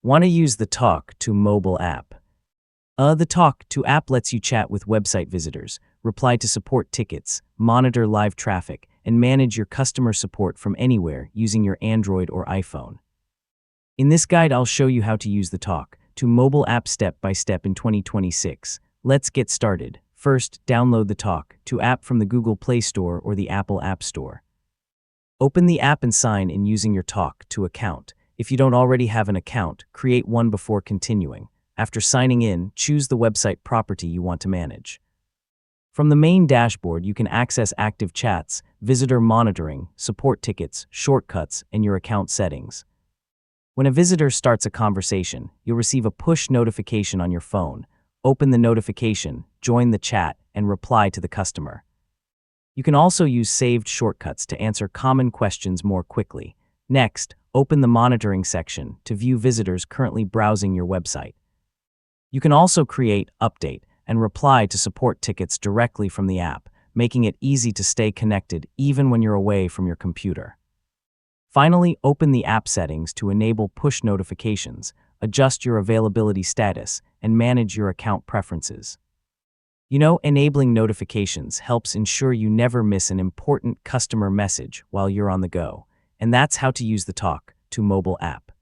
Want to use the Tawk.to mobile app? The Tawk.to app lets you chat with website visitors, reply to support tickets, monitor live traffic, and manage your customer support from anywhere using your Android or iPhone. In this guide, I'll show you how to use the Tawk.to mobile app step by step in 2026. Let's get started. First, download the Tawk.to app from the Google Play Store or the Apple App Store. Open the app and sign in using your Tawk.to account. If you don't already have an account, create one before continuing. After signing in, choose the website property you want to manage. From the main dashboard, you can access active chats, visitor monitoring, support tickets, shortcuts, and your account settings. When a visitor starts a conversation, you'll receive a push notification on your phone. Open the notification, join the chat, and reply to the customer. You can also use saved shortcuts to answer common questions more quickly. Next, open the monitoring section to view visitors currently browsing your website. You can also create, update, and reply to support tickets directly from the app, making it easy to stay connected even when you're away from your computer. Finally, open the app settings to enable push notifications, adjust your availability status, and manage your account preferences. Enabling notifications helps ensure you never miss an important customer message while you're on the go. And that's how to use the Tawk.to mobile app.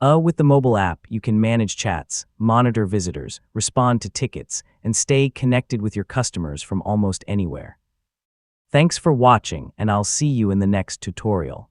With the mobile app, you can manage chats, monitor visitors, respond to tickets, and stay connected with your customers from almost anywhere. Thanks for watching, and I'll see you in the next tutorial.